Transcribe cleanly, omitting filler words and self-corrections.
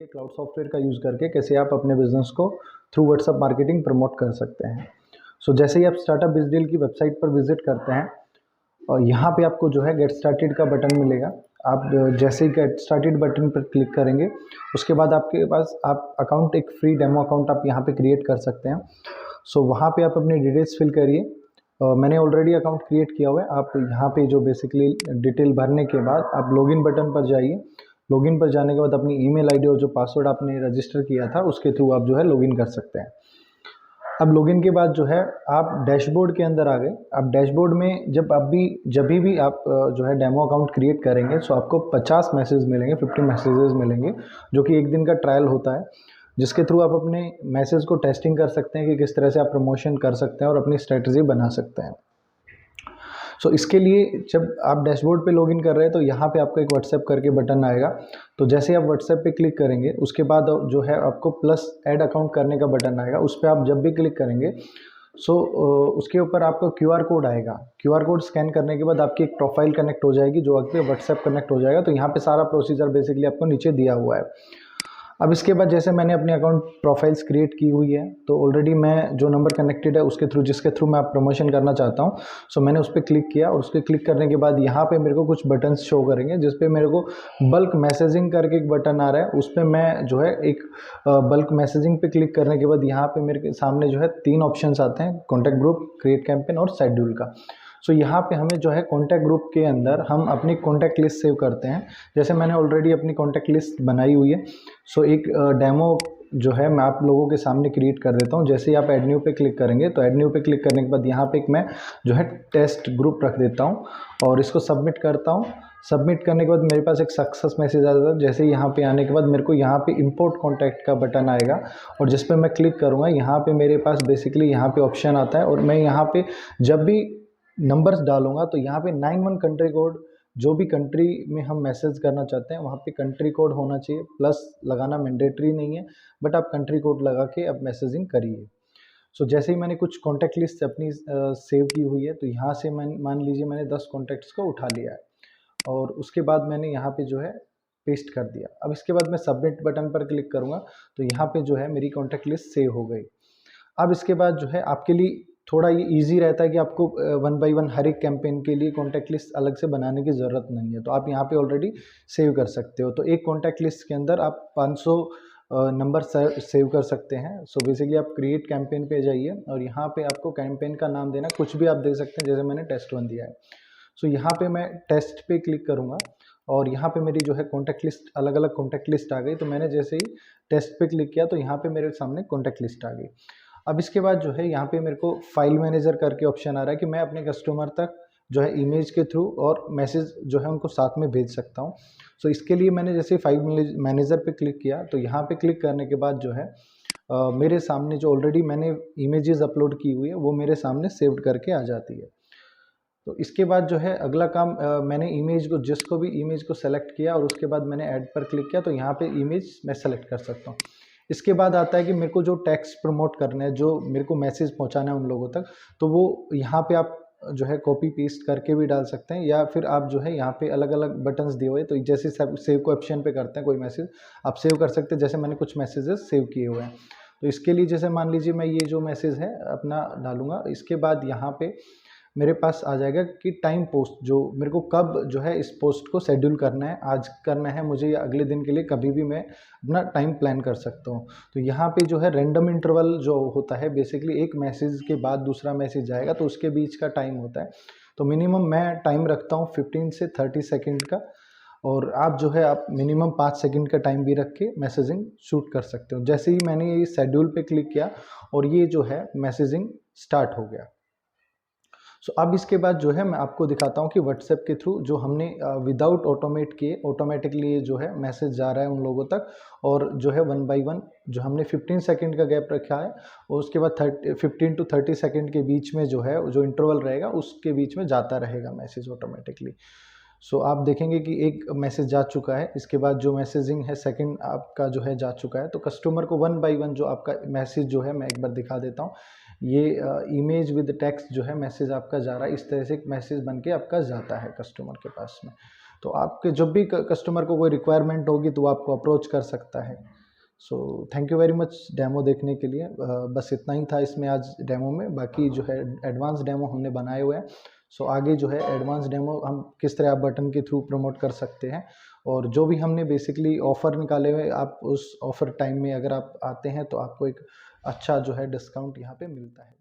Cloud software का use करके कैसे आप अपने बिजनेस को थ्रू व्हाट्सएप मार्केटिंग प्रमोट कर सकते हैं। जैसे ही आप स्टार्टअप बिज डील की वेबसाइट पर विजिट करते हैं और यहाँ पे आपको जो है गेट स्टार्टेड का बटन मिलेगा। आप जैसे ही गेट स्टार्टेड बटन पर क्लिक करेंगे उसके बाद आपके पास आप अकाउंट एक फ्री डेमो अकाउंट आप यहाँ पे क्रिएट कर सकते हैं। वहाँ पे आप अपनी डिटेल्स फिल करिए। मैंने ऑलरेडी अकाउंट क्रिएट किया हुआ है। आप यहाँ पे जो बेसिकली डिटेल भरने के बाद आप लॉगिन बटन पर जाइए। लॉगिन पर जाने के बाद अपनी ईमेल आईडी और जो पासवर्ड आपने रजिस्टर किया था उसके थ्रू आप जो है लॉगिन कर सकते हैं। अब लॉगिन के बाद जो है आप डैशबोर्ड के अंदर आ गए। अब डैशबोर्ड में जब भी आप जो है डेमो अकाउंट क्रिएट करेंगे तो आपको 50 मैसेज मिलेंगे, 50 मैसेजेस मिलेंगे, जो कि एक दिन का ट्रायल होता है, जिसके थ्रू आप अपने मैसेज को टेस्टिंग कर सकते हैं कि किस तरह से आप प्रमोशन कर सकते हैं और अपनी स्ट्रेटजी बना सकते हैं। इसके लिए जब आप डैशबोर्ड पे लॉगिन कर रहे हैं तो यहाँ पे आपको एक व्हाट्सएप करके बटन आएगा। तो जैसे आप व्हाट्सएप पे क्लिक करेंगे उसके बाद जो है आपको प्लस ऐड अकाउंट करने का बटन आएगा। उस पर आप जब भी क्लिक करेंगे उसके ऊपर आपका QR कोड आएगा। QR कोड स्कैन करने के बाद आपकी एक प्रोफाइल कनेक्ट हो जाएगी, जो आपके व्हाट्सएप कनेक्ट हो जाएगा। तो यहाँ पे सारा प्रोसीजर बेसिकली आपको नीचे दिया हुआ है। अब इसके बाद जैसे मैंने अपने अकाउंट प्रोफाइल्स क्रिएट की हुई है तो ऑलरेडी मैं जो नंबर कनेक्टेड है उसके थ्रू जिसके थ्रू मैं प्रमोशन करना चाहता हूँ मैंने उस पर क्लिक किया और उस पर क्लिक करने के बाद यहाँ पे मेरे को कुछ बटन्स शो करेंगे, जिस पे मेरे को बल्क मैसेजिंग करके एक बटन आ रहा है। उस पर मैं जो है एक बल्क मैसेजिंग पे क्लिक करने के बाद यहाँ पे मेरे सामने जो है 3 ऑप्शंस आते हैं, कॉन्टैक्ट ग्रुप, क्रिएट कैंपेन और शेड्यूल का। यहाँ पे हमें जो है कॉन्टैक्ट ग्रुप के अंदर हम अपनी कॉन्टैक्ट लिस्ट सेव करते हैं। जैसे मैंने ऑलरेडी अपनी कॉन्टैक्ट लिस्ट बनाई हुई है। एक डेमो जो है मैं आप लोगों के सामने क्रिएट कर देता हूँ। जैसे ही आप ऐड न्यू पे क्लिक करेंगे तो ऐड न्यू पे क्लिक करने के बाद यहाँ पे एक मैं जो है टेस्ट ग्रुप रख देता हूँ और इसको सबमिट करता हूँ। सबमिट करने के बाद मेरे पास एक सक्सेस मैसेज आ जाता है। जैसे ही यहाँ पे आने के बाद मेरे को यहाँ पे इंपोर्ट कॉन्टैक्ट का बटन आएगा और जिस पे मैं क्लिक करूँगा यहाँ पे मेरे पास बेसिकली यहाँ पे ऑप्शन आता है और मैं यहाँ पे जब भी नंबर्स डालूंगा तो यहाँ पे 91 कंट्री कोड, जो भी कंट्री में हम मैसेज करना चाहते हैं वहाँ पे कंट्री कोड होना चाहिए। प्लस लगाना मैंडेटरी नहीं है, बट आप कंट्री कोड लगा के अब मैसेजिंग करिए। जैसे ही मैंने कुछ कॉन्टैक्ट लिस्ट अपनी सेव की हुई है तो यहाँ से मैं मान लीजिए मैंने 10 कॉन्टैक्ट्स को उठा लिया है और उसके बाद मैंने यहाँ पे जो है पेस्ट कर दिया। अब इसके बाद मैं सबमिट बटन पर क्लिक करूँगा तो यहाँ पे जो है मेरी कॉन्टैक्ट लिस्ट सेव हो गई। अब इसके बाद जो है आपके लिए थोड़ा ये इजी रहता है कि आपको 1 बाय 1 हर एक कैंपेन के लिए कॉन्टैक्ट लिस्ट अलग से बनाने की ज़रूरत नहीं है। तो आप यहाँ पे ऑलरेडी सेव कर सकते हो। तो एक कॉन्टैक्ट लिस्ट के अंदर आप 500 नंबर सेव कर सकते हैं। बेसिकली आप क्रिएट कैंपेन पे जाइए और यहाँ पे आपको कैंपेन का नाम देना कुछ भी आप दे सकते हैं। जैसे मैंने टेस्ट 1 दिया है। यहाँ पे मैं टेस्ट पे क्लिक करूँगा और यहाँ पे मेरी जो है कॉन्टैक्ट लिस्ट अलग अलग कॉन्टैक्ट लिस्ट आ गई। तो मैंने जैसे ही टेस्ट पे क्लिक किया तो यहाँ पे मेरे सामने कॉन्टैक्ट लिस्ट आ गई। अब इसके बाद जो है यहाँ पे मेरे को फाइल मैनेजर करके ऑप्शन आ रहा है कि मैं अपने कस्टमर तक जो है ईमेज के थ्रू और मैसेज जो है उनको साथ में भेज सकता हूँ। इसके लिए मैंने जैसे फाइल मैनेजर पे क्लिक किया तो यहाँ पे क्लिक करने के बाद जो है मेरे सामने जो ऑलरेडी मैंने इमेजेस अपलोड की हुई है वो मेरे सामने सेव्ड करके आ जाती है। तो इसके बाद जो है अगला काम मैंने इमेज को जिसको भी इमेज को सेलेक्ट किया और उसके बाद मैंने ऐड पर क्लिक किया तो यहाँ पे इमेज मैं सेलेक्ट कर सकता हूँ। इसके बाद आता है कि मेरे को जो टेक्स्ट प्रमोट करना है, जो मेरे को मैसेज पहुँचाना है उन लोगों तक, तो वो यहाँ पे आप जो है कॉपी पेस्ट करके भी डाल सकते हैं या फिर आप जो है यहाँ पे अलग अलग बटन्स दिए हुए। तो जैसे सेव को ऑप्शन पे करते हैं कोई मैसेज आप सेव कर सकते हैं। जैसे मैंने कुछ मैसेजेस सेव किए हुए हैं तो इसके लिए जैसे मान लीजिए मैं ये जो मैसेज है अपना डालूंगा। इसके बाद यहाँ पे मेरे पास आ जाएगा कि टाइम पोस्ट, जो मेरे को कब जो है इस पोस्ट को शेड्यूल करना है, आज करना है मुझे या अगले दिन के लिए, कभी भी मैं अपना टाइम प्लान कर सकता हूँ। तो यहाँ पे जो है रैंडम इंटरवल जो होता है, बेसिकली एक मैसेज के बाद दूसरा मैसेज जाएगा तो उसके बीच का टाइम होता है। तो मिनिमम मैं टाइम रखता हूँ 15 से 30 सेकेंड का और आप जो है आप मिनिमम 5 सेकंड का टाइम भी रख के मैसेजिंग शूट कर सकते हो। जैसे ही मैंने ये शेड्यूल पे क्लिक किया और ये जो है मैसेजिंग स्टार्ट हो गया। अब इसके बाद जो है मैं आपको दिखाता हूँ कि व्हाट्सएप के थ्रू जो हमने विदाउट ऑटोमेट किए ऑटोमेटिकली जो है मैसेज जा रहा है उन लोगों तक और जो है 1 बाय 1 जो हमने 15 सेकंड का गैप रखा है और उसके बाद 15 to 30 सेकंड के बीच में जो है जो इंटरवल रहेगा उसके बीच में जाता रहेगा मैसेज ऑटोमेटिकली। आप देखेंगे कि एक मैसेज जा चुका है। इसके बाद जो मैसेजिंग है सेकंड आपका जो है जा चुका है। तो कस्टमर को 1 बाय 1 जो आपका मैसेज जो है मैं एक बार दिखा देता हूँ। ये इमेज विद टेक्स्ट जो है मैसेज आपका जा रहा है। इस तरह से एक मैसेज बन के आपका जाता है कस्टमर के पास में। तो आपके जब भी कस्टमर को कोई रिक्वायरमेंट होगी तो वो आपको अप्रोच कर सकता है। So thank you very much demo देखने के लिए। बस इतना ही था इसमें आज डेमो में, बाकी जो है एडवांस डेमो हमने बनाए हुए हैं। सो आगे जो है एडवांस डेमो हम किस तरह आप बटन के थ्रू प्रमोट कर सकते हैं, और जो भी हमने बेसिकली ऑफ़र निकाले हुए, आप उस ऑफ़र टाइम में अगर आप आते हैं तो आपको एक अच्छा जो है डिस्काउंट यहाँ पे मिलता है।